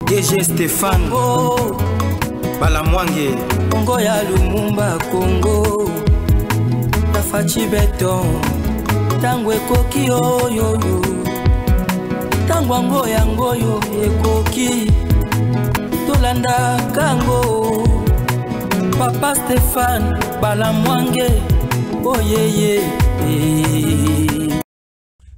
DG Stéphane Balamwange Congo ya Lumumba Congo Tafachi Beton Tango ekoki oyo Tango ango yango yo ekoki Tolanda kango Papa Stéphane Balamwange oh yeah.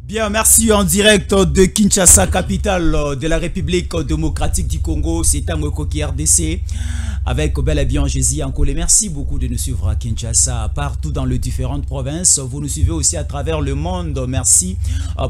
Bien, merci en direct de Kinshasa, capitale de la République démocratique du Congo. C'est Tango qui RDC avec bel et bien Jésus en Colé. Merci beaucoup de nous suivre à Kinshasa, partout dans les différentes provinces. Vous nous suivez aussi à travers le monde. Merci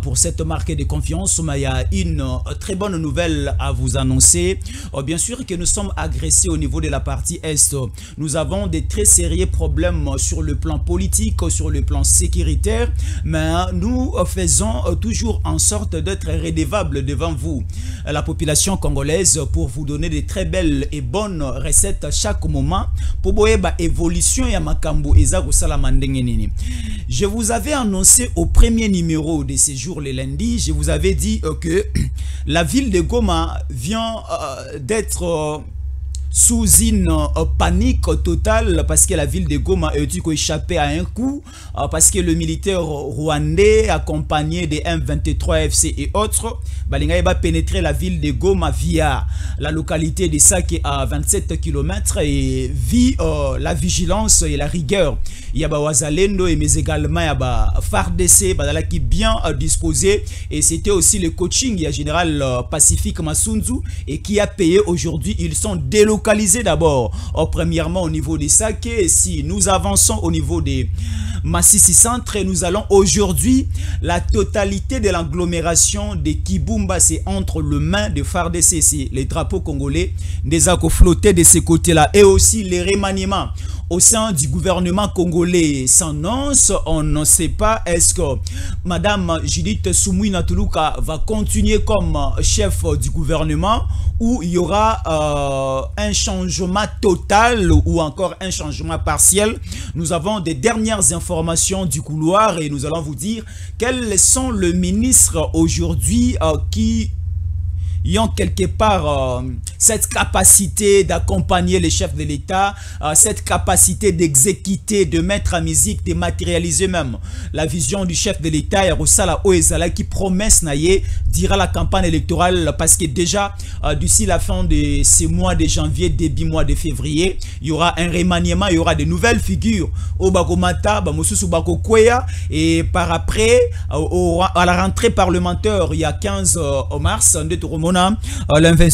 pour cette marque de confiance. Mais il y a une très bonne nouvelle à vous annoncer. Bien sûr que nous sommes agressés au niveau de la partie Est. Nous avons des très sérieux problèmes sur le plan politique, sur le plan sécuritaire. Mais nous faisons toujours en sorte d'être redevables devant vous, la population congolaise, pour vous donner de très belles et bonnes recettes chaque moment pour boyeba évolution ya makambo eza salama ndenge nini. Je vous avais annoncé au premier numéro de ce jour le lundi, je vous avais dit que la ville de Goma vient d'être sous une panique totale parce que la ville de Goma a dû échapper à un coup parce que le militaire rwandais accompagné des M23 FC et autres va pénétrer la ville de Goma via la localité de Sake à 27 km et vit la vigilance et la rigueur. Il y a Wazalendo mais également il y a FARDC qui bien disposé et c'était aussi le coaching il y a général Pacifique Masunzu et qui a payé aujourd'hui. Ils sont délocalisés d'abord, premièrement au niveau des Sake. Si nous avançons au niveau des Massissi Centre, nous allons aujourd'hui, la totalité de l'agglomération de Kibumba, c'est entre les mains de FARDC, c'est les drapeaux congolais, des accords flottés de ce côté-là et aussi les remaniements au sein du gouvernement congolais s'annonce. On ne sait pas est-ce que Madame Judith Soumouina Toulouka va continuer comme chef du gouvernement ou il y aura un changement total ou encore un changement partiel. Nous avons des dernières informations du couloir et nous allons vous dire quels sont les ministres aujourd'hui qui ont quelque part cette capacité d'accompagner les chefs de l'État, cette capacité d'exécuter, de mettre en musique, de matérialiser même la vision du chef de l'État. Et Rosala Oezala qui promesse naïe dira la campagne électorale parce que déjà d'ici la fin de ce mois de janvier, début mois de février, il y aura un remaniement, il y aura de nouvelles figures au Bagomata, Bamosusu Bakokweya et par après à la rentrée parlementaire il y a 15 mars,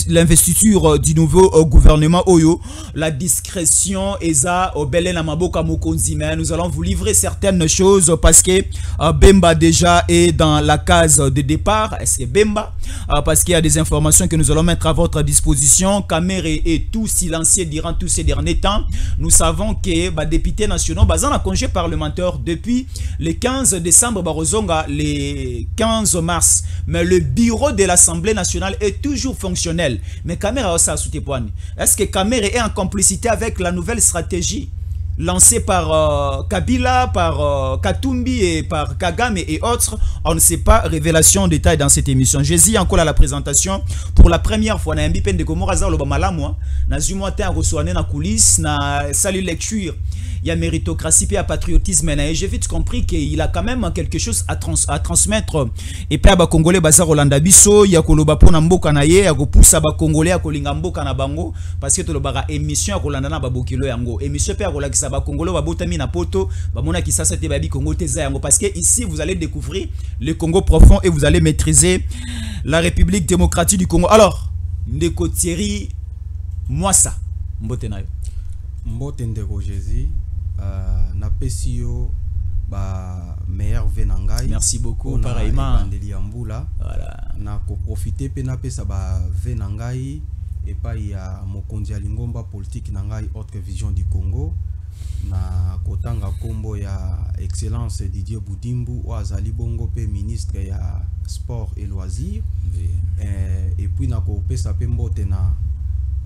l'investiture du nouveau gouvernement Oyo, la discrétion eza obele na maboka mokonzi. Mais nous allons vous livrer certaines choses parce que Bemba déjà est dans la case de départ. Est-ce que Bemba parce qu'il y a des informations que nous allons mettre à votre disposition. Kamere est tout silencieux durant tous ces derniers temps. Nous savons que députés nationaux basant la congé parlementaire depuis le 15 décembre Barozonga le 15 mars, mais le bureau de l'Assemblée nationale est toujours fonctionnel. Mais Kamera a sauté poigne. Est-ce que Kamera est en complicité avec la nouvelle stratégie lancée par Kabila, par Katumbi et par Kagame et autres? On ne sait pas. Révélation en détail dans cette émission. Jésus encore à la présentation pour la première fois. Na mbipen de Komoraza lo bamalamwa. Na zumote en reçoane na coulisses na salut lecture. Il y a méritocratie et patriotisme. Et j'ai vite compris qu'il a quand même quelque chose à transmettre. Et puis, les Congolais, Rolanda Bisso, il y a Koloba Ponamboka Naye, il y a Poussa Congolais, Kolingamboka na Bango, parce que tout le bara émission à Rolanda na Babokilo Yango. Émission Père Rola qui s'aba Congolo, Babotami na Poto, Babona qui s'est Babi Congo Teza Yango. Parce que ici, vous allez découvrir le Congo profond et vous allez maîtriser la République démocratique du Congo. Alors, Ndeko Thierry, moi ça, Mbotenayo. Mbotendeko Jésus. Na pesio ba meilleur venangai. Merci beaucoup pareillement. Voilà. Na ko profiter pe na pesa ba venangai et pas ya mokonzi alingomba politique nangai autre vision du Congo na kotanga kombo ya excellence Didier Boudimbu ou azali bongo pe ministre ya sport et loisirs et puis na ko pesa pe mbote na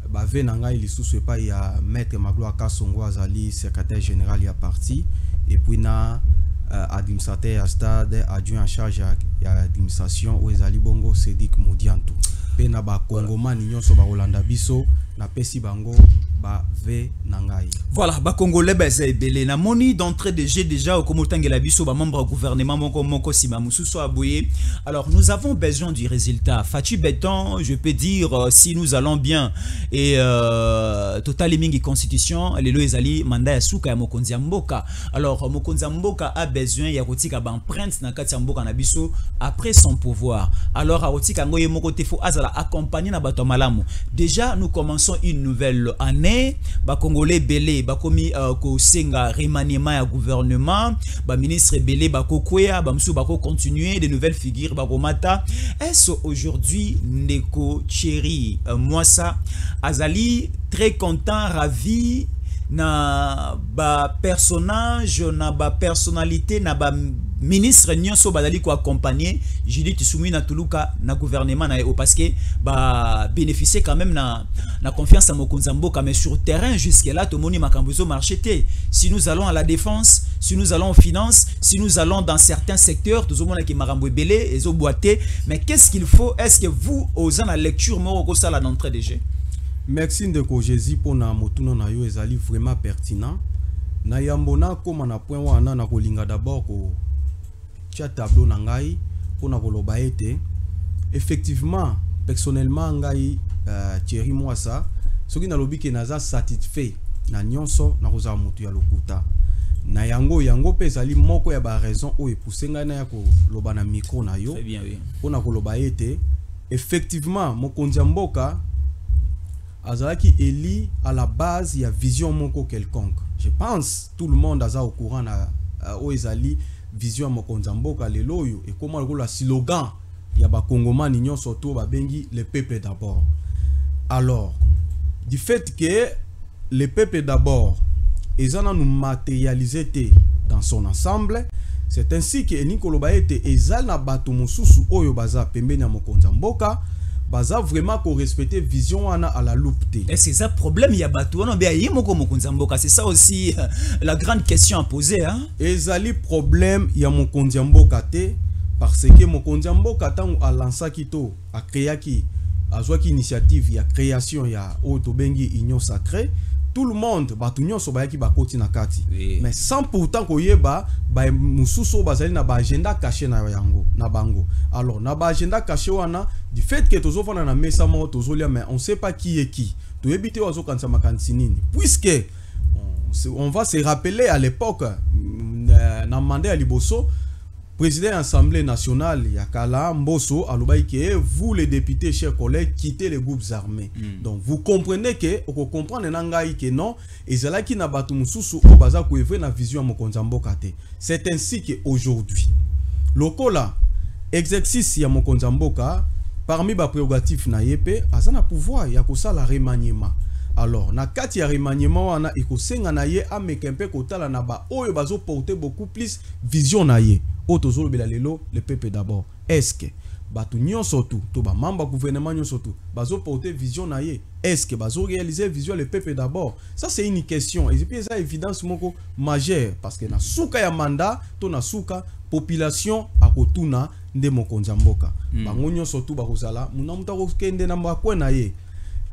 ba venanga il sous pas ya maître Magloire Kasongo azali secrétaire général ya parti et puis na administrateur à stade adjoint en charge ya administration ou ezali bongo Cédric Modianto. pe na ba Congomani nyonso ba Rolanda biso na pesi bango ba ve nangai. Voilà, ba Congolais beza ebele na moni d'entrée de jeu déjà au komotangela biso ba membre gouvernement moko sima mususu aboye. Alors nous avons besoin du résultat. Fachi Béton, je peux dire si nous allons bien et total mingi constitution lelo ezali mandat ya suka ya mokonzi ya mboka. Alors mokonzi ya mboka a besoin ya kotika ba empreinte na kati ya mboka na biso après son pouvoir. Alors a kotika ngoye moko te fo azala accompagner na bato malamu. Déjà nous commençons une nouvelle année. Ba Congolais belé ba komi ko senga remaniement ya gouvernement, ba ministre belé ba kokwea, ba msu ba ko continuer de nouvelles figures ba komata. Est-ce aujourd'hui Ndeko Thierry Mwasa azali très content, ravi na ba personnage, na ba personnalité, na ba ministre nyonso bazali ko accompagner Judith Suminwa Tuluka na gouvernement na parce que ba bénéficier quand même na confiance à mokonzi mboka, mais sur terrain jusque là tout moni makambuzo marché té. Si nous allons à la défense, si nous allons aux finances, si nous allons dans certains secteurs tout mona ki makambo belé ezo boité, mais qu'est-ce qu'il faut? Est-ce que vous osez la lecture moko ça la d'entrée de jeu? Merci Ndeko Jésus pour na motuno na yo ezali vraiment pertinent. Na yambona koma na point wana na kolinga d'abord ko tia tableau na ngai pour na koloba ete effectivement personnellement ngai Thierry Mwasa soki na lobi ke naza satisfait na nyonso na koza mutu ya lokuta na yango pe ezali moko ya ba raison o epousse ngai na ya koloba na micro na yo. Très bien, oui. Pour na koloba ete effectivement mokonzi mboka azalaki eli à la base il y a vision moko quelconque. Je pense tout le monde aza au courant na o ezali vision mokonzi mboka lelo yo et comment le slogan ya ba Congomani nyonso to ba bengi le peuple d'abord. Alors du fait que le peuple d'abord ezana nous matérialiser dans son ensemble, c'est ainsi que Nikoloba ete ezana bato mosusu oyo baza pembeni ya mokonzi mboka baza vraiment ko respecter vision wana à la loupe te. Et c'est ça problème ya bato wana bien yimoko mokonzi mboka, c'est ça aussi la grande question à poser hein. Ezali problème ya mokonzi mboka te parce que mokonzi mboka tango a lancaki to a créaki azwaki initiative ya création ya oto bengi union sacrée, tout le monde bato nyonso bayaki bakoti na kati. Oui. Mais sans pourtant koyeba ba mususu bazali na ba agenda caché na yango na bango. Alors na ba agenda caché wana du fait que tozo fana na mesa mo tozo lia mais on sait pas qui est qui. To ebité wazo kansa makanisi nini. Puisque on va se rappeler à l'époque na mandat ya liboso président de l'Assemblée nationale Yakala Mbosso alobai que vous les députés chers collègues quittez les groupes armés. Donc vous comprenez que on comprend nangai que non ezalaki na batu mususu o baza ko evre na vision mokonzi mboka te. C'est ainsi que aujourd'hui lokola exercice ya mokonzi mboka parmi ba prérogatives na yepe azana pouvoir ya kosala remaniement. Alors na kati ya remaniement wana ekosenga na ye amekempe kotala na ba oyo bazo porter beaucoup plus vision na ye. Otozolo belalelo le peuple d'abord. Est-ce que batu nyonso tout to ba mamba gouvernement nyonso tout bazo porter vision na ye? Est-ce que bazo réaliser vision le peuple d'abord? Ça c'est une question et puis ça évidence moko majeure parce que na suka ya mandat to na suka population akotuna nde mokonzi mboka. Bango nyonso tout bakozala muna mutako kende na mbakwe na ye.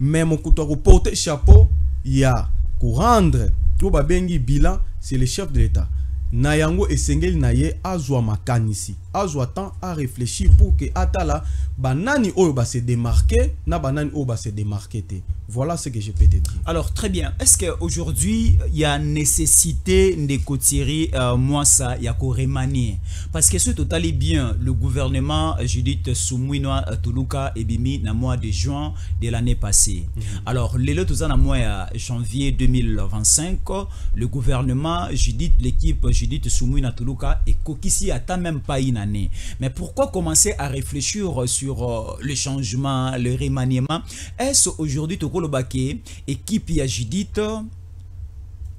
Mais mokuto ko porter chapeau ya ko rendre to ba bengi bilan c'est le chef de l'État. Nayango esengeli naye azwa makanisi azwa temps à réfléchir pour que atala banani oyo ba se démarquer na banani oyo ba se démarquer te. Voilà ce que je peux te dire. Alors très bien, est-ce que aujourd'hui il y a nécessité de Thierry Mwasa ya ko remanier parce que ce total est bien le gouvernement Judith Suminwa Tuluka ebimi na mois de juin de l'année passée. Alors lelo tozana mois ya janvier 2025 le gouvernement Judith l'équipe Judith Suminwa Tuluka et kokisi ata même pas une année. Mais pourquoi commencer à réfléchir sur le changement, le remaniement? Est-ce aujourd'hui Tokolobake, équipe ya Judith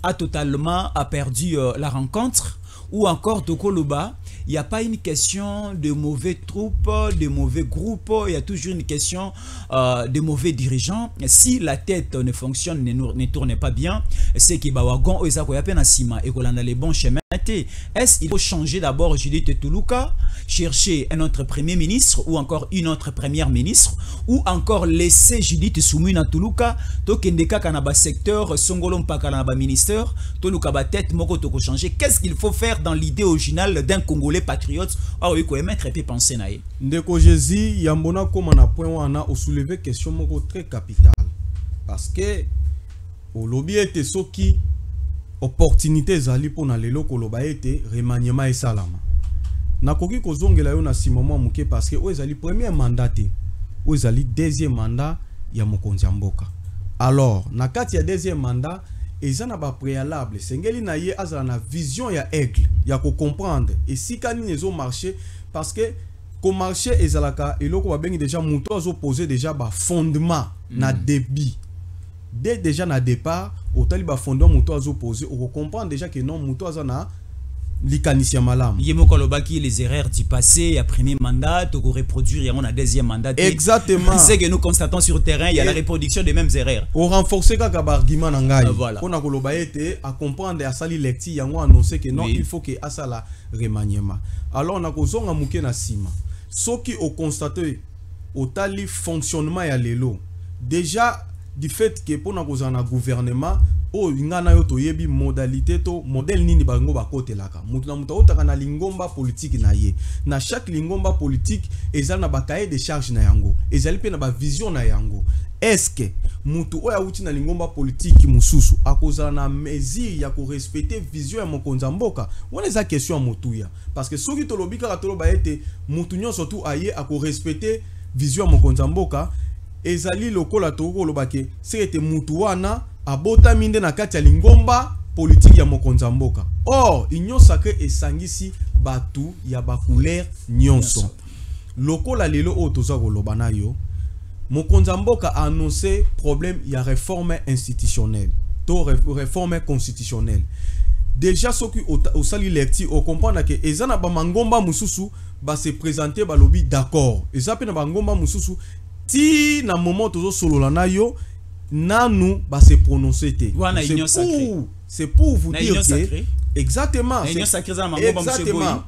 a totalement perdu la rencontre ou encore Tokoloba, il n'y a pas une question de mauvais troupes, de mauvais groupes, il y a toujours une question de mauvais dirigeants. Si la tête ne fonctionne, ne tourne pas bien, c'est que Bawagon Oezako Yapen Asima et qu'on a les bons chemins, Est-ce qu'il faut changer d'abord Judith Tuluka, chercher un autre premier ministre ou encore une autre première ministre, ou encore laisser Judith Soumuna Tuluka, to kendeka kanaba secteur, songolo mpaka kanaba ministère, Tuluka ba tête moko toko changer. Qu'est-ce qu'il faut faire dans l'idée originale d'un Congolais patriote? Ah oui, quoi mettre et puis penser naïe. Ndeko Jésus, yambona comme na point wana o soulever question moko très capitale. Parce que au lobby était soki opportunité zali pona lelo koloba ete remaniement et salama. Nakoki kozongela yo na simamo muke parce que ezali premier mandat te. Ezali deuxième mandat ya mokonzi mboka. Alors, na kati ya deuxième mandat, ezana ba préalable, sengeli na ye azala na vision ya aigle, ya ko comprendre et si kani nezo marché parce que ko marché ezalaka eloko ba bengi déjà muto azo poser déjà ba fondement na débit. Dès déjà na départ, au taliba fondement muto azo poser, on comprend déjà que non muto azana likanisia malam. Yemo kolobaki les erreurs du passé, à premier mandat, to reproduire yango na deuxième mandat. Exactement. C'est que nous constatons sur le terrain, il y a la reproduction des mêmes erreurs. Au renforcer kaka ba argument na ngai. Voilà. Pona koloba ete à comprendre à sali lecti yango annoncer que non, oui, il faut que asala remaniement. Alors na kozonga muke na sima. Soki au constater au tali fonctionnement ya lelo. Déjà du fait que pour na gouvernement o ngana yo to yebi modalité to modèle nini bango bakotelaka mutu na mutu otaka na lingomba politique na ye na chaque lingomba politique ezali na bakaye de charge na yango ezali pe na ba vision na yango. Est-ce que mutu oya uti na lingomba politique mususu akozala na mesure ya ko respecter vision ya mokonza mboka? Wana eza question ya mutuya parce que soki to lobika ka to loba ete mutu nyo surtout aye ako respecter vision ya mokonza mboka ezali lokola toko lobake c'est mutu wana abota minde na kati ya lingomba politique ya mokonza mboka. Or union sacrée esangisi batu ya ba couleur nyonso. Lokola lelo o toza koloba na yo mokonza mboka a annoncé problème ya réforme institutionnelle to réforme constitutionnelle. Déjà soki au sali lecti o comprendre que ezana ba mangomba mususu ba se présenter ba lobby d'accord. Ezape na ba ngomba mususu ti na moment tozo solola na yo nanu ba se prononcer te. C'est pour vous dire que exactement exactement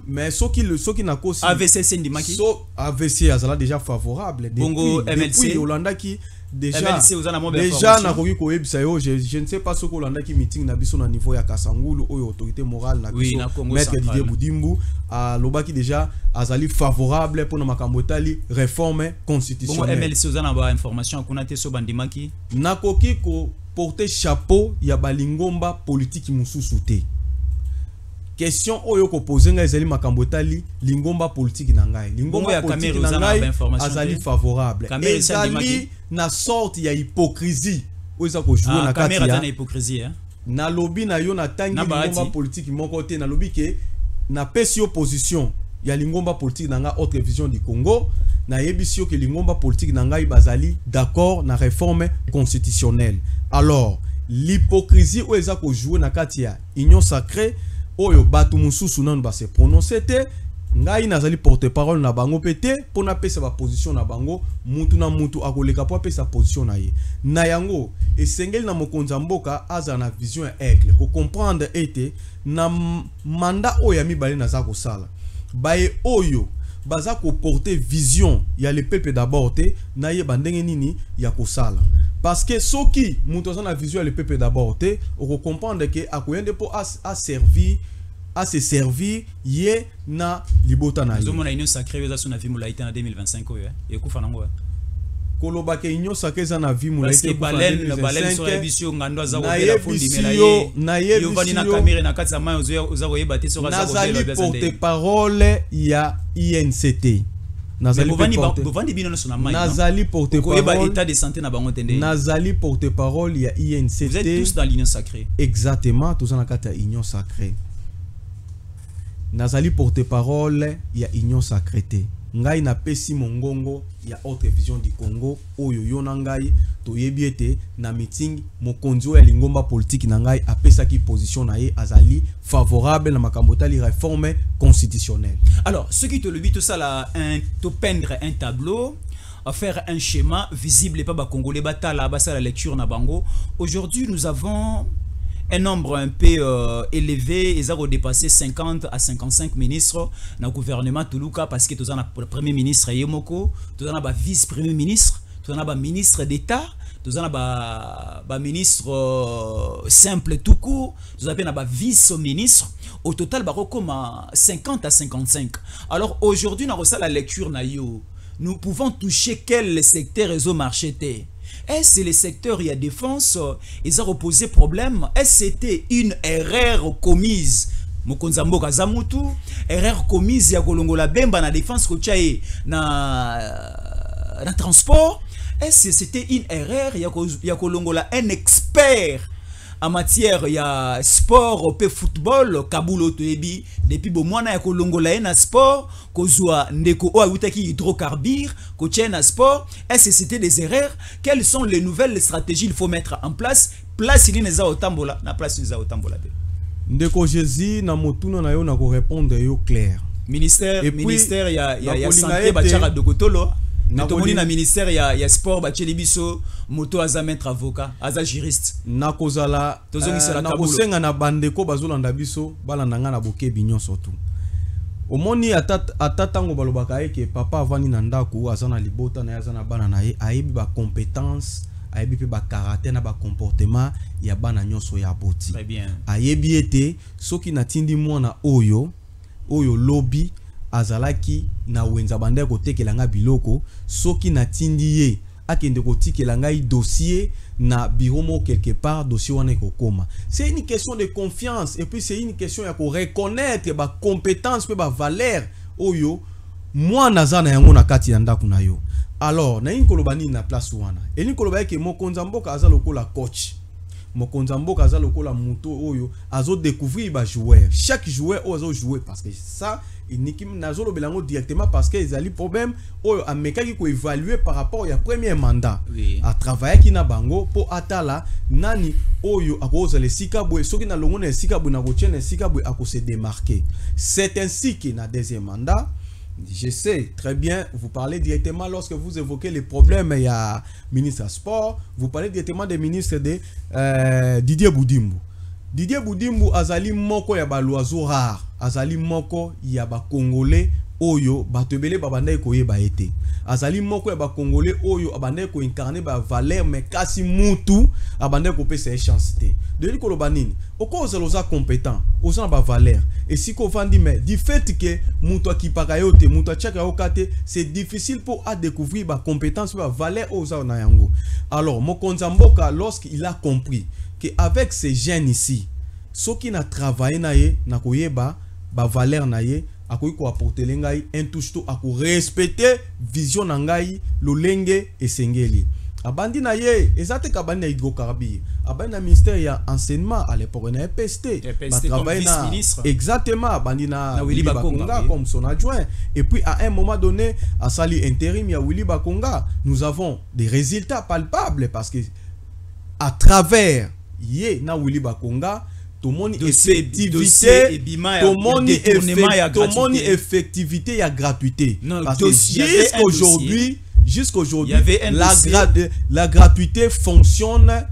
mais ce qui n'a qu'aussi AVC Sendimaki AVC azala déjà favorable Bongo depuis MLC Holanda qui déjà na koki ko ebisa yo je ne sais pas ce que Holanda qui meeting na biso na niveau ya Kasangulu ou autorité morale na biso maître Didier Boudimbu a lobaki déjà azali favorable pour na makambo tali réforme constitutionnelle. Bongo MLC uzana ba information kuna te so bandimaki na koki ko porter chapeau ya balingomba politique mususu te. Question oyo ko poser nga ezali makambo tali lingomba politique na ngai. Lingomba politique na ngai azali favorable. Ezali na sorte ya hypocrisie. Oza ko jouer na kati ya hypocrisie hein. Na lobby na yo na tangi lingomba politique mon côté na lobby ke na pesi opposition ya lingomba politique na nga autre vision du Congo na yebisio ke lingomba politique na ngai bazali d'accord na réforme constitutionnelle. Alors l'hypocrisie oza ko jouer na kati ya union sacrée oyo batu mususu nanu ba se prononcer te ngai nazali porte-parole na bango pete pona pesa ba position na bango mutu na mutu akoleka po pesa position na ye na yango esengeli na mokonza mboka aza na vision ya aigle ko comprendre ete na mandat oyo ya mibale naza ko sala baye oyo baza ko porter vision ya le peuple d'abord te na ye bandenge nini ya ko sala. Parce que soki mutu aza na vision ya le peuple d'abord te oko comprendre que akoyende po a se servir ye na libota na ye. Zomona union sacrée eza sona vie mulaita na 2025 oyo ekufa nango koloba ke union sacrée eza na vie mulaita balen so ebisio ngando za ko bela fundi mela ye na ye yovani na caméra na kati ya mayo oza ko yeba te so za ko bela bela porte parole ya INCT. Nazali porte-parole état de santé na bango tende. Nazali porte-parole ya INCT. Vous êtes tous dans l'union sacrée. Exactement, tous en kata union sacrée. Nazali porte-parole ya union sacrée. Ngai na pesi mongongo ya autre vision du Congo oyo yona ngai to yebiete na meeting mokonzi ya lingomba politique na ngai apesa ki position na ye azali favorable na makambo tali réforme constitutionnelle. Alors ce qui te le dit tout ça là te peindre un tableau à faire un schéma visible et pas ba congolais batala basa la lecture na bango. Aujourd'hui nous avons un nombre un peu élevé, ils ont dépassé 50 à 55 ministres dans le gouvernement Toulouka parce que tu as le premier ministre Yemoko, tu as le vice-premier ministre, tu as le ministre d'État, tu as le ministre simple tout court, tu as le vice-ministre. Au total, comme 50 à 55. Alors aujourd'hui, dans la lecture, nous pouvons toucher quel secteur réseau marché était. Est-ce que le secteur il y a défense, ils ont reposé problème? Est-ce que c'était une erreur commise? Mokonzambo Kazamutu, erreur commise ya kolongola bemba na défense kochaye na transport? Est-ce que c'était une erreur ya kolongola un expert en matière ya sport pe football kabulo toyebi depuis bo mwana ya kolongola na sport kozwa ndeko o awutaki hydrocarbures ko na sport? Est-ce que c'était des erreurs? Quelles sont les nouvelles stratégies il faut mettre en place? Place il neza otambola na place neza otambola te. Ndeko Jésus na motuna na yo na ko répondre yo clair. Ministère ya santé bachara dokotolo. Natomoni na ministère ya sport bacheli biso moto aza maître avocat aza juriste nakozala nakosenga na bandeko bazolanda biso balandanga na bokebi nyonso tu omoni ata tango balobaka eke papa avani na ndako aza na libota na aza na bana na ye ayebi ba compétence ayebi pe ba caractère na ba comportement ya bana nyonso ya boti. Très bien. Ayebi ete soki natindi mwana oyo lobby azalaki na wenza bande kotekelanga biloko soki natindi ye akende kotikelanga i dossier na bureau mo quelque part dossier wana ekokoma. C'est une question de confiance et puis c'est une question ya ko reconnaître ba compétence pe ba valeur oyo mwana zana yango na kati ya ndako na yo. Alors na inkoloba nini na place wana eni koloba ke mokonza mboka aza lokola coach, mokonza mboka aza lokola moto oyo azo découvrir ba joueur, chaque joueur ozo jouer parce que ça uniquement nazolo belango directement parce que ezali problème oyo amekaki ko évaluer par rapport ya premier mandat. Oui. A travailler ki na bango po atala nani oyo akoza le sikabwe soki na longo na sikabwe na kochena sikabwe akose démarquer. C'est ainsi que na deuxième mandat je sais très bien, vous parlez directement lorsque vous évoquez les problèmes, il y a ministre sport, vous parlez directement des ministres de Didier Boudimbu. Didier Boudimbu azali moko ya ba loiseau rare, azali moko ya ba congolais oyo batebele babandai koyeba ete. Azali moko ya ba congolais oyo abandai ko incarner ba valeur mais kasi mutu abandai ko pesa chance te. De li koloba nini? Oko oza compétent, oza ba valeur. Et si ko vandi mais du fait que mutu akipaka yote, mutu achaka okate, c'est difficile pour à découvrir ba compétence ba valeur oza na yango. Alors Mokonza Mboka lorsqu'il a compris que avec ces jeunes ici, ceux qui na travaillé na ye na koyeba ba valeur na ye akoki ko apporter ngai un touche to ako respecter vision na ngai lolenge esengeli abandi na ye ezate ka bandi na hydrocarbures abandi na ministère ya enseignement à l'époque na EPST ba travailler na exactement abandi na Willy Bakonga comme son adjoint et puis à un moment donné à sali intérim ya Willy Bakonga nous avons des résultats palpables parce que à travers ye na Willy Bakonga tout le monde effectivité, tout le monde effectivité et gratuité. Parce que jusqu'aujourd'hui, la gratuité fonctionne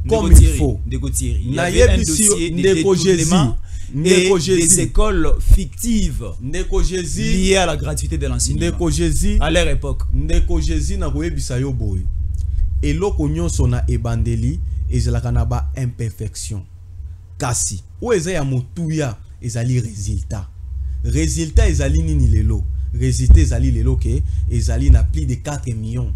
comme il faut. Il y avait un dossier de détournement et des écoles fictives liées à la gratuité de l'enseignement à leur époque. Et l'okonyon sona ebandeli et la kanaba imperfection. Kasi ou ezaya motuya ezali résultat ezali nini lelo résultat ezali lelo ke ezali na plus de 4 millions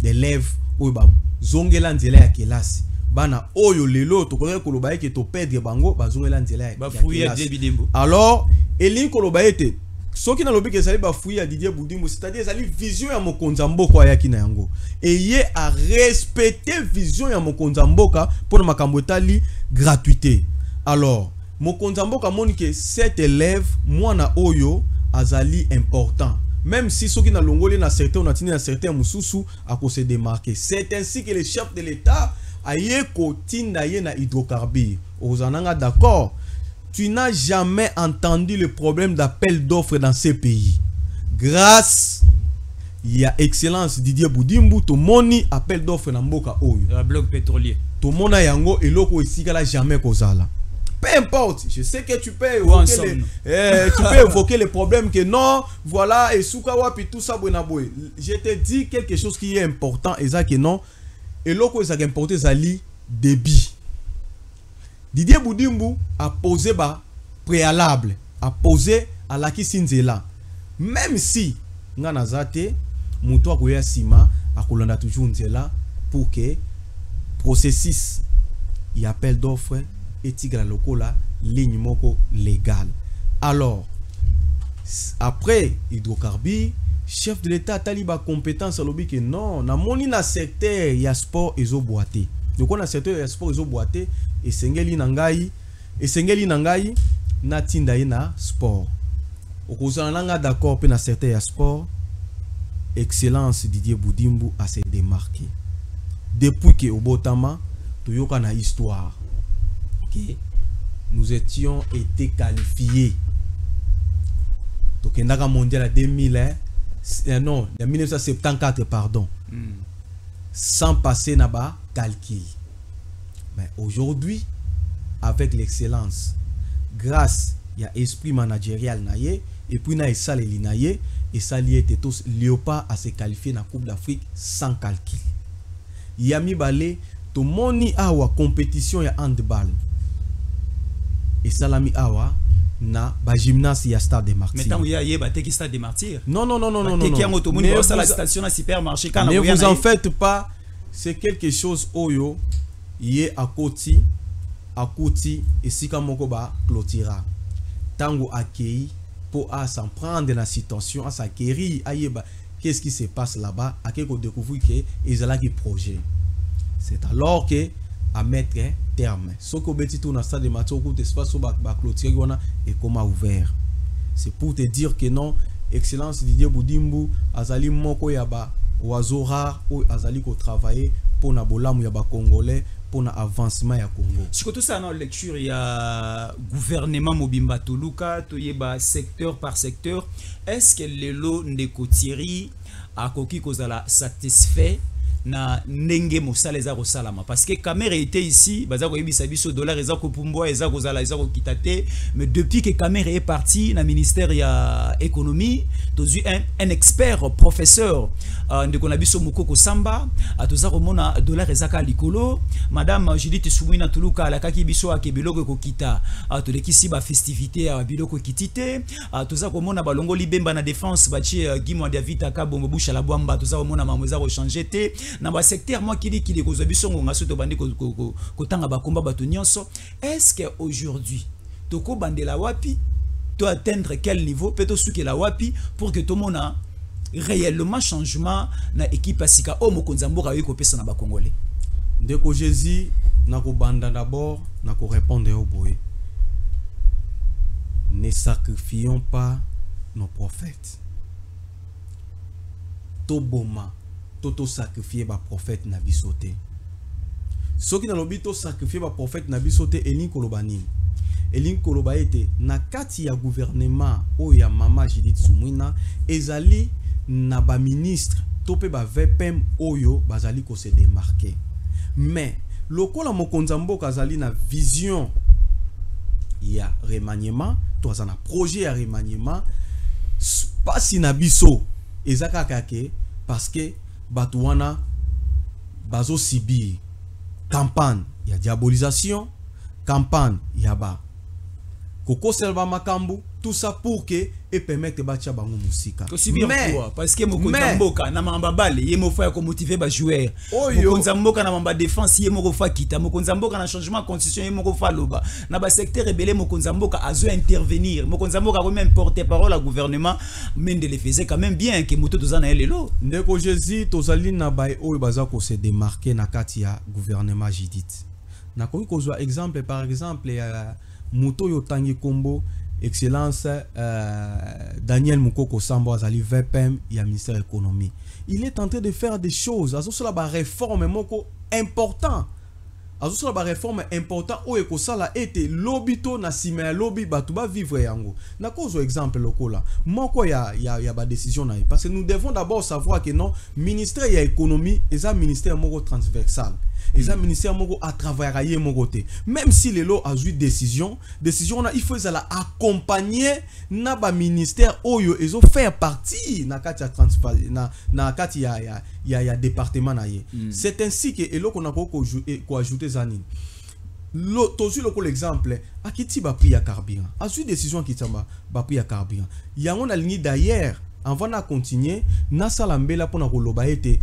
d'élèves ou ba zongela nzela ya kelasi bana oyo lelo to ko koloba eke to perdre bango ba zongela nzela ya kelasi. Alors elin koloba ete soki na lobi ke ezali ba fuya Didier Boudimbu c'est-à-dire ezali vision ya Mokonza Mboka ayaki na yango et ye a respecter vision ya Mokonza Mboka pour makambo etali gratuité. Alors Mokonza Mboka moni ke cet élève mwana oyo azali important même si soki na longoli na certains on atini na certains mususu ako se démarquer. C'est ainsi que le chef de l'État aye ko tinda ye na hydrocarbures ozananga d'accord. Tu n'as jamais entendu le problème d'appel d'offres dans ces pays. Grâce il y a excellence Didier Boudimbu to moni appel d'offre na mboka oyo le bloc pétrolier to mona yango eloko isikala jamais kozala. Peu importe, je sais que tu peux évoquer les problèmes que non, voilà, et soukawa puis tout ça bonaboy. Je te dis quelque chose qui est important, et ça que non, et l'autre ça qui est important, c'est le débit. Didier Boudimbu a posé bas préalable, a posé à la Kisinzela. Même si Nganazate, Moutoua Koya Sima, a Kolanda toujours Nzela pour que processus y appel d'offres et tigre lokola ligne moko légale. Alors après hydrocarbures, chef de l'état taliba compétence lobi que non na moni na secteur ya sport ezo boité. Donc on a secteur ya sport ezo boité et sengeli nangai na tinda na sport. Okozana nga d'accord pe na secteur ya sport. Excellence Didier Boudimbu a se démarqué. Depuis que au Botama toyoka na histoire. Nous étions été qualifiés. Donc, en mondial à 1974, pardon. Sans passer là-bas, calcul. Mais aujourd'hui, avec l'excellence, grâce à l'esprit managérial, et puis na ça les linaye, et ça lié tous Léopard à se qualifier dans la Coupe d'Afrique sans calcul. Yami balé, tout moni awa compétition ya handball. Et salami awa na ba gymnase ya Stade des Martyrs. Mais tant il y a ba teki Stade des Martyrs. Non. Ne vous en faites pas, c'est quelque chose oyo yé à côté et sika moko ba clôtura. Tango accueilli pour à s'en prendre la situation, à s'acquérir, ayeba qu'est-ce qui se passe là-bas, à quelque découvrir que ezala qui projet. C'est alors que à mettre terme. Ce que beti tout na Stade de Martyrs coup espace au ba clôture et comment ouvert. C'est pour te dire que non, excellence Didier Boudimbu azali moko yaba oazora ou azali ko travailler pour na bolamu yaba congolais pour na avancement ya Congo. Si tout ça dans lecture il y a gouvernement Mobimba Toluka to yeba secteur par secteur, est-ce que le lot ndekotiri a koki kozala satisfait na nenge mosala eza kosalama parce que caméra était ici baza ko yebisa biso dollar eza ko pumbwa eza ko zala eza ko kitate mais depuis que caméra est parti na ministère ya économie tozu un expert professeur ndeko na biso Mukoko Samba atoza ko mona dollar eza ka likolo madame Judith Soumina Tuluka alakaki biso akebeloko ko kita to lekisi ba festivité ya biloko kitite toza ko mona balongo libemba na défense bachi Guimwa David Akabombo busha la bwamba toza ko mona mamoza ko changer te na ba secteur moi qui dit qu'il est kozobisongo ngaso to bandi ko tanga ba komba bato nyonso. Est-ce que aujourd'hui toko bandela wapi to atteindre quel niveau peut-être souke la wapi pour que tout le monde a réellement changement na équipe asika o mokonza mboka yo ko pesa na ba congolais. Ndeko Jésus na ko banda d'abord na ko répondre au boy. Ne sacrifions pas nos prophètes. Toboma toto sacrifier ba prophète na bisote. Ce qui na lobito sacrifier ba prophète na bisote elin kolobani. Elin koloba ete na kati ya gouvernement o ya mama Judith Soumina ezali na ba ministre topé ba VPM oyo bazali ko se démarquer. Mais lokola mokonza mboka azali na vision ya remaniement, to azana projet ya remaniement pas si na biso ezaka kake parce que Batouana bazo sibi campagne ya diabolisation, campagne yaba Koko Selva Makambu, tout ça pour que et permettre bacha bango musika. Mais parce que mokonza mboka na mamba bale yemo fa ko motiver ba joueur. Mokonza mboka na mamba défense yemo ko fa kita, mokonza mboka na changement constitution yemo ko fa loba. Na ba secteur rebelle mokonza mboka azo intervenir. Mokonza mboka ko même porter parole au gouvernement mais de le faisait quand même bien que moto tozana elelo. Ndeko Jésus tozali na bay oyo baza ko se démarquer na kati ya gouvernement Judith. Na ko kozwa exemple par exemple Muto Yotangi Kombo, excellence Daniel Mukoko Samba azali VPM ya ministère de l'économie. Il est en train de faire des choses, azo cela ba réforme moko important. azosala ba réforme important oyo ekosala ete lobby to na sima ya lobby bato ba vivre yango. Na cause exemple lokola moko ya ba décision na parce que nous devons d'abord savoir que non ministère ya économie eza ministère moko transversal. Eza ministère moko à travailler moko te. Même si les lots a eu décision na il faut la accompagner na ba ministère oyo ezo faire partie na kati ya na kati ya département na ye. C'est ainsi que eloko na ko ajouter zanine. Tozu loko l'exemple akiti ba prix ya carburant. A eu décision qui tamba ba prix ya carburant. Yango na ligne d'ailleurs avant na continuer na salambela pona ko loba ete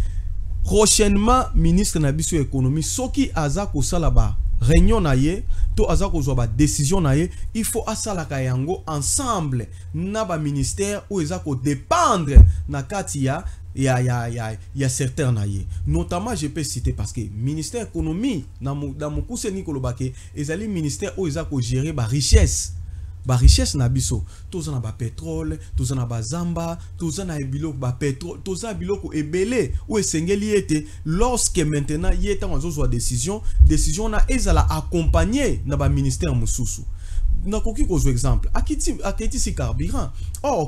prochainement ministre na biso économie soki aza ko sala ba réunion na ye to aza ko zo ba décision na ye il faut asala ka yango ensemble na ba ministère ou eza ko dépendre na kati ya certains na ye notamment je peux citer parce que ministère économie dans mon cours ni ko lobake ezali ministère ou eza ko gérer ba richesse na biso tozana ba pétrole tozana ba zamba tozana biloko ba pétrole tozana biloko ebele ou esengeli ete lorsque maintenant yeta nzozo décision na ezala accompagner na ba ministère mususu na koki ko exemple akiti si carburant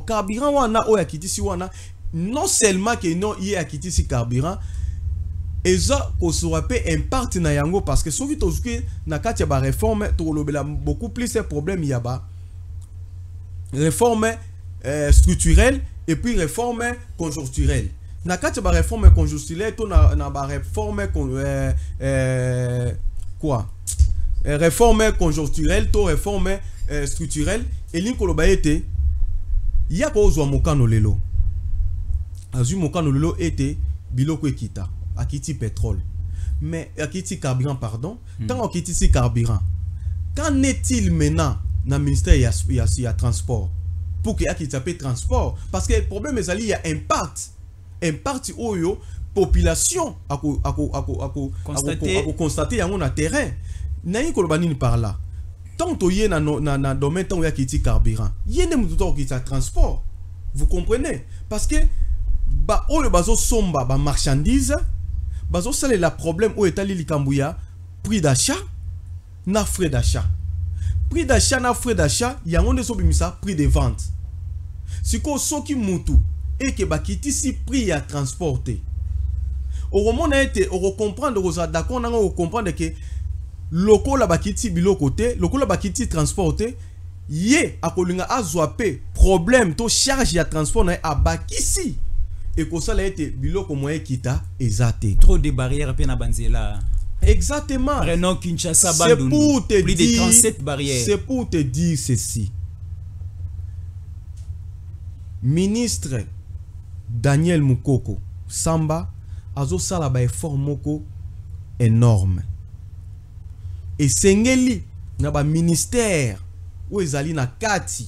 carburant wana o akiti si wana non seulement que non y akiti si carburant eza ko soape impact na yango parce que soki tozuki na kati ya ba réforme to lobela beaucoup plus ces problèmes yaba réforme structurelle et puis réforme conjoncturelle. Na kati ba réforme conjoncturelle to na ba réforme quoi réforme conjoncturelle to réforme structurelle et linko loba ete ya ko zo mokano lelo azu mokano lelo ete biloko ekita akiti pétrole mais akiti carburant pardon tant akiti si carburant qu'en est-il maintenant dans le ministère il y a transport pour qu'il y ait transport parce que le problème est qu'il y a impact oyo population à constater dans le terrain naï kolobani par là tant que y na domaine tant il y a qui carburant il y a des transport vous comprenez parce que ba oyo bazo somba ba marchandise bazo sale la problème où est ali likambuya prix d'achat na frais d'achat. Prix d'achat na frais d'achat, il y a un prix de vente. Si ko soki mutu et que bakiti si prix à transporter. Au moment a été on comprendre d'accord on comprendre que loko la bakiti bilo côté, loko la bakiti transporter yé akolinga azwape problème to charge ya transport na abakisi et ko ça a été bilo ko moyen kita ezate. Trop de barrières pe na banzela. Exactement. Renault Kinshasa c'est pour te plus dire, de 37 barrières. C'est pour te dire ceci. Ministre Daniel Mukoko Samba azo sala ba effort moko énorme. Et sengeli na ba ministère où ezali na kati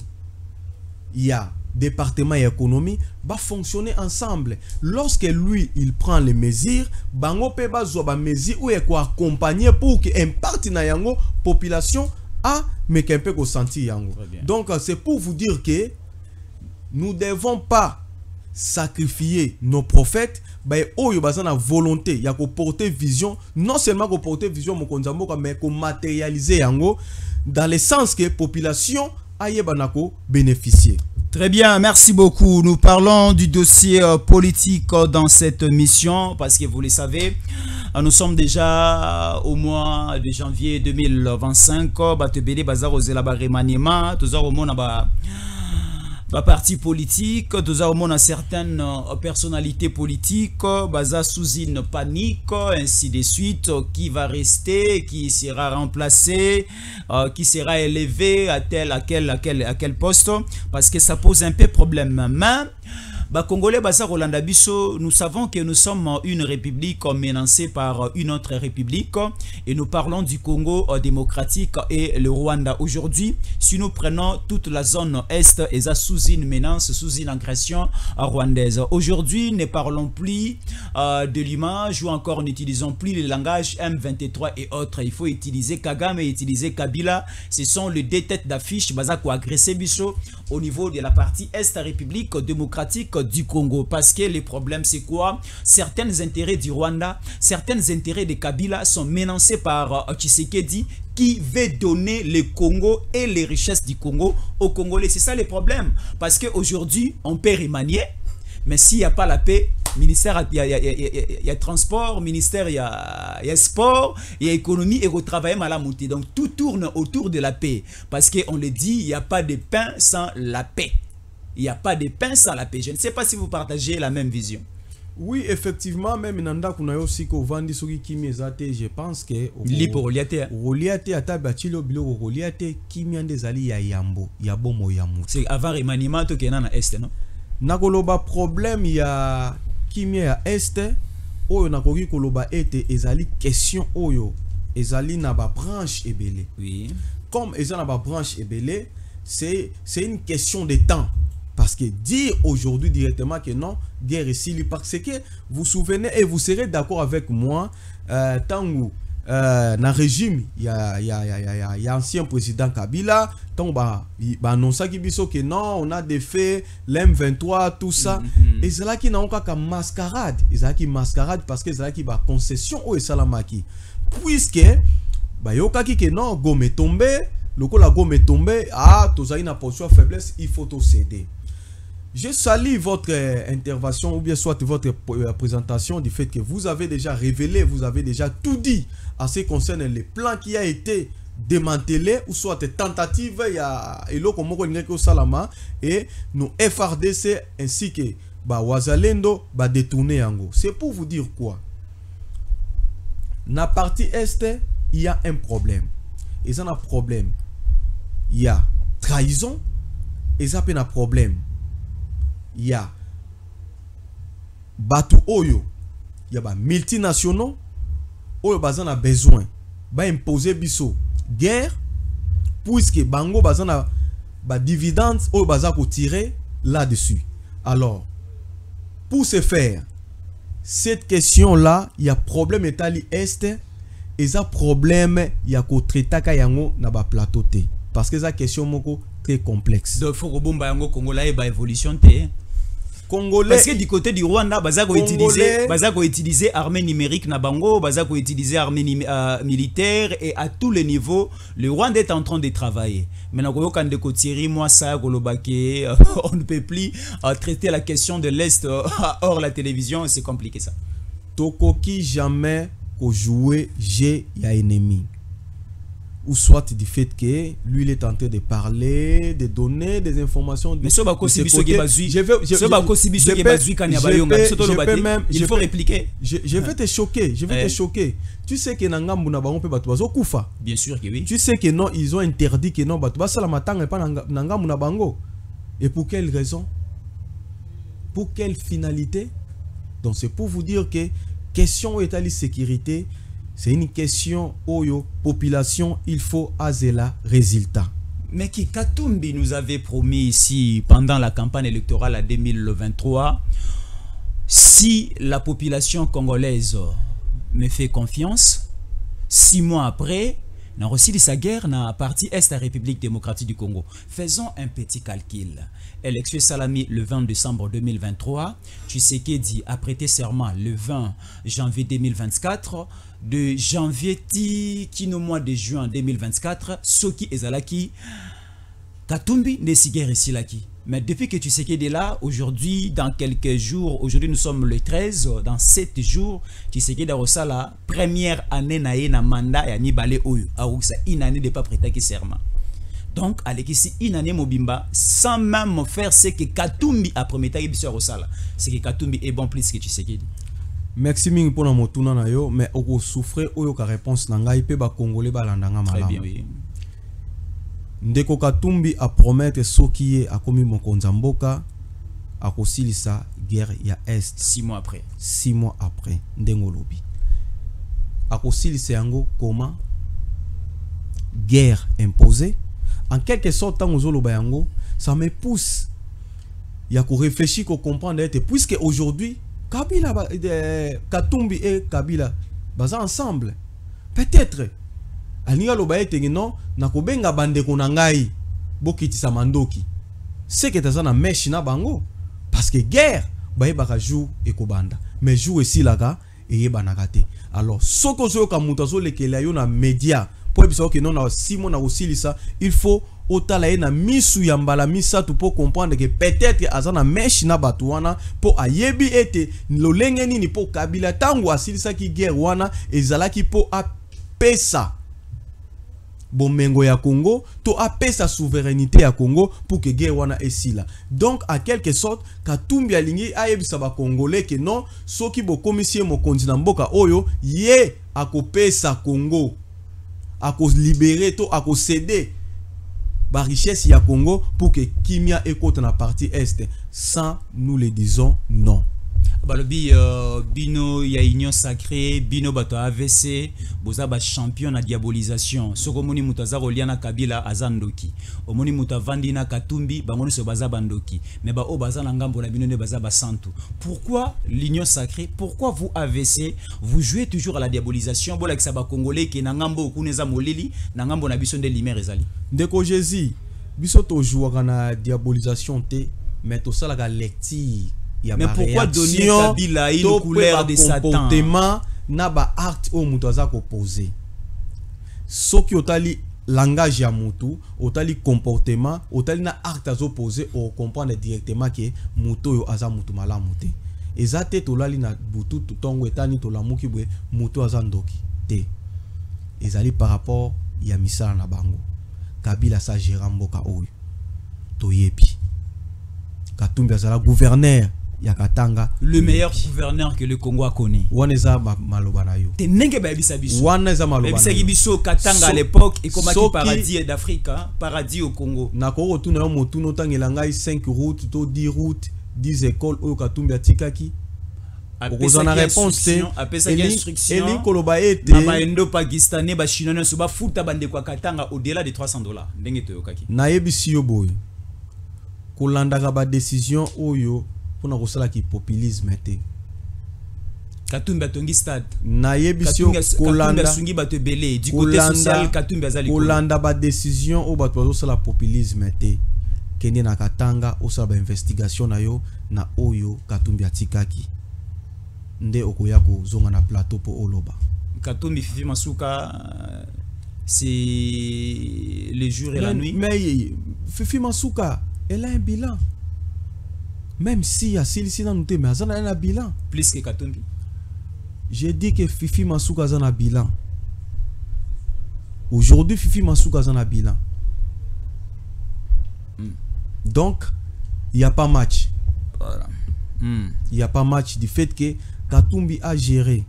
ya département et économie va fonctionner ensemble. Lorsque lui il prend les mesures, bango pe bazo ba mesures ou ko accompagner pour que impact na yango population a mais qu'un peu ko sentir yango. Donc c'est pour vous dire que nous devons pas sacrifier nos prophètes ba oyo bazana volonté ya ko porter vision, non seulement ko porter vision mokonzambo mais ko matérialiser yango dans le sens que population aye banako bénéficier. Très bien, merci beaucoup. Nous parlons du dossier politique dans cette mission parce que vous le savez, nous sommes déjà au mois de janvier 2025. Batebele bazar ozela ba remaniement, toujours au monde parti politique, toujours au monde certaines personnalités politiques, baza sous une panique, ainsi de suite, qui va rester, qui sera remplacé, qui sera élevé à quel poste, parce que ça pose un peu problème. Mais Congolais Basa Rolanda Bisso, nous savons que nous sommes une république menacée par une autre république et nous parlons du Congo démocratique et le Rwanda. Aujourd'hui, si nous prenons toute la zone est, et ça sous une menace, sous une agression rwandaise. Aujourd'hui, ne parlons plus de l'image ou encore n'utilisons plus le langage M23 et autres. Il faut utiliser Kagame et utiliser Kabila. Ce sont les deux têtes d'affiche Basa ko agressé Bisso au niveau de la partie est république démocratique du Congo. Parce que le problème, c'est quoi? Certains intérêts du Rwanda, certains intérêts de Kabila sont menacés par Tshisekedi, qui veut donner le Congo et les richesses du Congo aux Congolais. C'est ça le problème. Parce qu'aujourd'hui, on peut remanier, mais s'il n'y a pas la paix, ministère, il y a transport, ministère, il y a sport, il y a économie, et vous travaillez mal à monter. Donc tout tourne autour de la paix. Parce qu'on le dit, il n'y a pas de pain sans la paix. Il n'y a pas de pain sans la paix. Je ne sais pas si vous partagez la même vision. Oui, effectivement, même Nanda kuna aussi ko vandi soki kimi ezate, je pense que lipo reliate reliate ata batilo bilo reliate kimi andezali ya yambo ya bomo ya mutu. C'est avant remaniement to kena na est, non? Nakoloba problème ya kimi ya est oyo nakoki koloba ete ezali question oyo ezali na ba branche ebele. Oui. Comme ezali na ba branche ebele, c'est une question de temps. Parce que dire aujourd'hui directement que non, guerre ici, parce que vous vous souvenez et vous serez d'accord avec moi, tant que dans le régime, il y a ancien président Kabila, tant qu'il a annoncé que non, on a des faits, l'M23, tout ça. Et c'est là qu'il n'a aucun mascarade. Et c'est là qu'il mascarade parce que c'est là qu'il va concession au Salamaki. Puisque, bah, yoka ki que non, gomme est tombé, le coup la gomme est tombé, ah, tout ça, il n'a pas de faiblesse, il faut tout céder. Je salue votre intervention ou bien soit votre présentation du fait que vous avez déjà révélé, vous avez déjà tout dit à ce qui concerne les plans qui a été démantelés ou soit tentatives et nos FRDC ainsi que Wazalendo détourner Ango. C'est pour vous dire quoi? Na partie est, il y a un problème. Et ça a un problème. Il y a trahison et ça a un problème. Il y a Batu Oyo, il y a multinationaux, Oyo bazan a besoin, imposer biso guerre, puisque Bango bazan a dividendes, Oyo bazan pour tirer là-dessus. Alors, pour ce faire, cette question-là, il y a problème Itali Est, et ça problème, il y a qu'au traité yango na ba plateau te. Parce que ça question moko très complexe. Donc, il faut que bomba yango Congolais ait évolution te. Congolais. Parce que du côté du Rwanda, bazako utiliser armée numérique na bango, bazako utiliser armée militaire et à tous les niveaux, le Rwanda est en train de travailler. Maintenant, quand de Kotiri, moi ça, on ne peut plus traiter la question de l'Est hors la télévision, c'est compliqué ça. Tokoki jamais ko jouer j'ai ya ennemi. Ou soit du fait que lui il est en train de parler, de donner des informations. Mais il faut répliquer. Je vais te choquer, je vais te choquer. Tu sais que Nangambu na bango pe batu bazo kufa. Bien sûr que oui. Tu sais que non, ils ont interdit que non batu basala matanga pa Nangambu na bango. Et pour quelle raison? Pour quelle finalité? Donc c'est pour vous dire que question état sécurité, c'est une question oyo population, il faut azela résultat. Mais qui Katumbi nous avait promis ici pendant la campagne électorale à 2023, si la population congolaise me fait confiance, 6 mois après, on a reçu de sa guerre dans la partie Est de la République démocratique du Congo. Faisons un petit calcul. Élection Salami le 20 décembre 2023. Tshisekedi a prêté serment le 20 janvier 2024. De janvier qui au mois de juin 2024. Soki Ezalaki. Katumbi ne si guerre ici laki. Mais depuis que Tshisekedi est là, aujourd'hui, dans quelques jours, aujourd'hui nous sommes le 13, dans 7 jours, Tshisekedi a reçu la première année na mandat et Nibale Oyo. Alors ça une année de pas prêter serment. Donc, avec ici une année mobimba, sans même faire ce que Katumbi a promis à Ibisio Rosala. C'est que Katumbi est bon plus que Tshisekedi. Merci ming pour notre tournant na yo, mais au souffre oyo ka réponse na ngai pe ba congolais ba landanga malamu. Très bien, oui. Ndeko Katumbi a promettre soki a komi mokonza mboka a kosilisa guerre ya est 6 mois après. 6 mois après ndengo lobi. A kosilisa yango comment? Guerre imposée. En quelque sorte, ça me pousse à réfléchir, à comprendre, puisque aujourd'hui, Kabila, Katumbi et Kabila, sont ensemble. Peut-être, Alinga Lobaye non, Nakobenga Bande Konangai, Bokiti Samandoki. C'est que tu as na mesh na bango. parce que guerre bayebaka jour ekobanda mais jour esilaka eyebanaka te. Alors soko ozoyoka moto azolekela yo na média po ebisa ke non na 6 mois na kosilisa, il faut otala ye na misu ya mbala misatu pour comprendre que peut-être azana meshi na batu wana po ayebi ete lolenge nini po Kabila tango asilisa ki guerre wana ezalaki po apesa bomengo ya Congo to apesa souveraineté ya Congo pour que guerre wana esila. Donc à quelque sorte Katumbi alingi ayebisa ba congolais que non soki bo komisie mokonzi na mboka oyo ye akopesa Congo akos libérer to akos céder ba richesse ya Congo pour que kimia ekote na partie est. Sans nous le disons non. Balobi bino ya union sacrée bino bato AVC boza ba champion na diabolisation soko moni mutaza koliana Kabila azandoki omoni mutavandi na Katumbi bangoni so baza bandoki mais ba o baza na ngambo na bino ne baza ba santu. Pourquoi l'union sacrée? Pourquoi vous AVC vous jouez toujours à la diabolisation bola que ça ba congolais ke na ngambo kuneza molili na ngambo na biso nde limer ezali ndeko Jésus biso to jouer na diabolisation te mais to sala ga lecture. Mais pourquoi donner Kabila une couleur de Satan? Comportement na ba acte o mutu aza ko poser. Soki otali langage ya mutu, otali comportement, otali na acte azo poser o comprendre directement que mutu yo aza mutu malamu te. Ezate tolali na butu tutongo etani tolamuki bwe mutu aza ndoki te. Ezali par rapport ya misala na bango. Kabila sa gérant mboka oyo. Toyebi. Katumbi azala gouverneur ya Katanga, le meilleur gouverneur que le Congo a connu. Waneza maloba na yo. Te nenge ba bisa biso. Waneza maloba. Bisa biso Katanga à l'époque et comme qui paradis d'Afrique, hein? Paradis au Congo. Na ko retourner yo motuno tangela ngai 5 routes to 10 routes, 10 écoles oyo Katumbi atikaki. Vous en a réponse te. Instruction. Eli koloba ete. Ba endo pakistanais ba chinois so ba futa bande kwa Katanga au-delà de $300. Ndenge to yokaki. Na yebisi yo boy. Kolandaka ba décision oyo pour na kosala ki populisme te. Katumbi atongi stade. Na yebisi yo kolanda sungi bato belé du côté social Katumbi azali kolanda ba décision o bato bazosala populisme te. Kende na Katanga osala ba investigation na yo na oyo Katumbi atikaki. Nde okoya ko zonga na plateau po oloba. Katumbi Fifi Masuka c'est les jours et la nuit. Mais Fifi Masuka elle a un bilan. Même si à Silisi na noté mais azana un bilan plus que Katumbi. J'ai dit que Fifi Masuka azana bilan. Aujourd'hui Fifi Masuka azana bilan. Donc il y a pas match. Voilà. Il y a pas match du fait que Katumbi a géré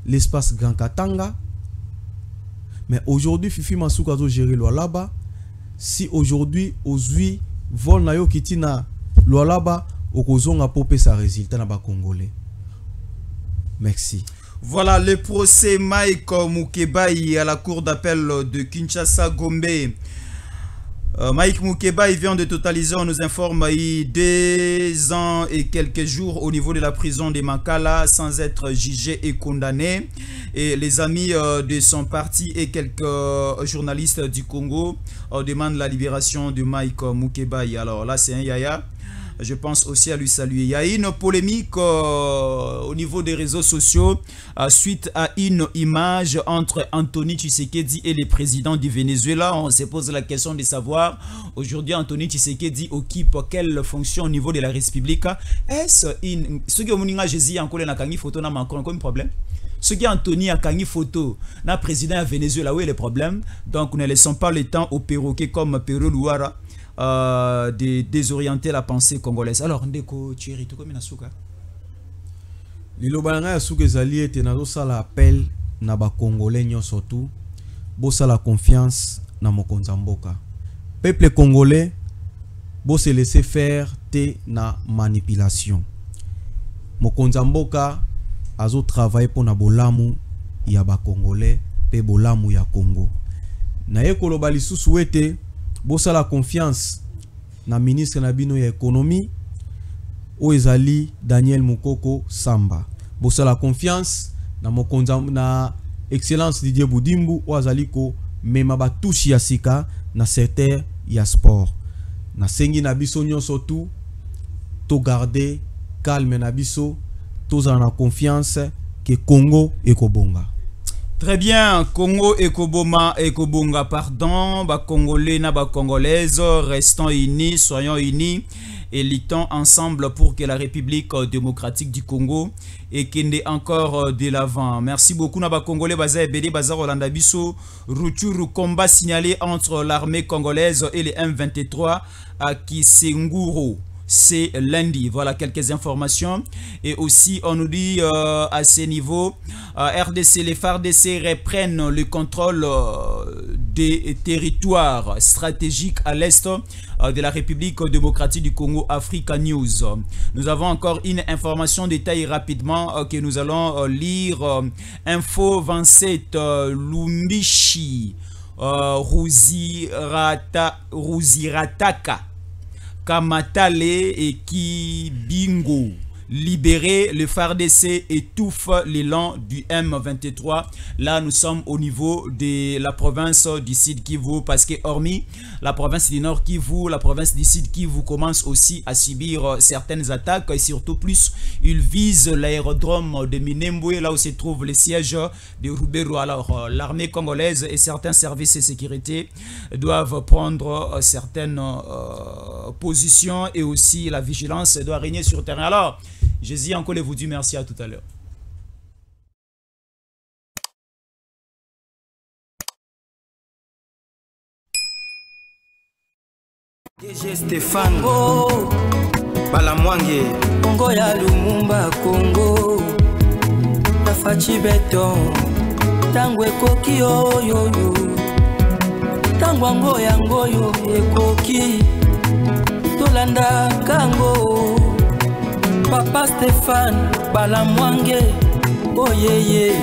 l'espace Grand Katanga. Mais aujourd'hui Fifi Masuka a géré Lualaba. Si aujourd'hui aujourd'hui vol na yo kitina Lualaba okozonga popé sa résultat na ba congolais. Merci. Voilà le procès Mike Mukebai à la cour d'appel de Kinshasa Gombe. Mike Mukebai vient de totaliser, on nous informe, 2 ans et quelques jours au niveau de la prison de Makala sans être jugé et condamné. Et les amis de son parti et quelques journalistes du Congo demandent la libération de Mike Mukebai. Alors là, c'est un yaya. Je pense aussi à lui saluer. Il y a une polémique au niveau des réseaux sociaux suite à une image entre Anthony Tshisekedi et le président du Venezuela. On se pose la question de savoir aujourd'hui Anthony Tshisekedi occupe quelle fonction au niveau de la République. Est-ce ce que Moninga Jésus encore na kangi photo na Macron comme problème? Ce qui Anthony a kangi photo na président du Venezuela, où est le problème? Donc ne laissons pas le temps aux perroquets comme Perro Louara de désorienter la pensée congolaise. Alors, ndeko Thierry, tu comme nasuka. Lilobanga ya suka ezali ete nazo sala appel na ba congolais nyonso surtout bo sala confiance na mokonza mboka. Peuple congolais bo se laisser faire te na manipulation. Mokonza mboka azo travailler pour na bolamu ya ba congolais pe bolamu ya Congo. Na ekoloba lisusu ete bosa la confiance na ministre na bino ya économie o ezali Daniel Mukoko Samba. Bosa la confiance na mokonza na excellence Didier Boudimbu o azali ko mema ba touche ya sika na secteur ya sport. Na sengi na biso nyonso tu to garder calme na biso, tous en confiance que Congo et Kobonga. Très bien, Congo et Kobonga, pardon, ba Congolais na ba Congolaises, restons unis, soyons unis et luttons ensemble pour que la République démocratique du Congo et qu'il ait encore de l'avant. Merci beaucoup na ba Congolais, baza ebele baza Rolanda Biso, Rutshuru, combat signalé entre l'armée congolaise et les M23 à Kisenguro. C'est lundi. Voilà quelques informations. Et aussi, on nous dit à ce niveau, RDC, les FARDC reprennent le contrôle des territoires stratégiques à l'est de la République démocratique du Congo. Africa News. Nous avons encore une information détaillée rapidement que nous allons lire. Info 27, Lumbishi, Ruzirataka, Kamatale et Kibingo. Libérer le FARDC étouffe l'élan du M23. Là, nous sommes au niveau de la province du Sud Kivu, parce que hormis la province du Nord Kivu, la province du Sud Kivu commence aussi à subir certaines attaques, et surtout plus, ils visent l'aérodrome de Minembwe, là où se trouve le siège de Rubero. Alors, l'armée congolaise et certains services de sécurité doivent prendre certaines positions, et aussi la vigilance doit régner sur terrain. Alors, Jésus, encore vous dis merci, à tout à l'heure. DG Stéphane oh, Balamwange Congo ya Lumumba Congo Tafachi Beton Tango ekoki oyo Tango ango yango yo ekoki Tolanda kango Papa Stéphane Balamwange oh yeah yeah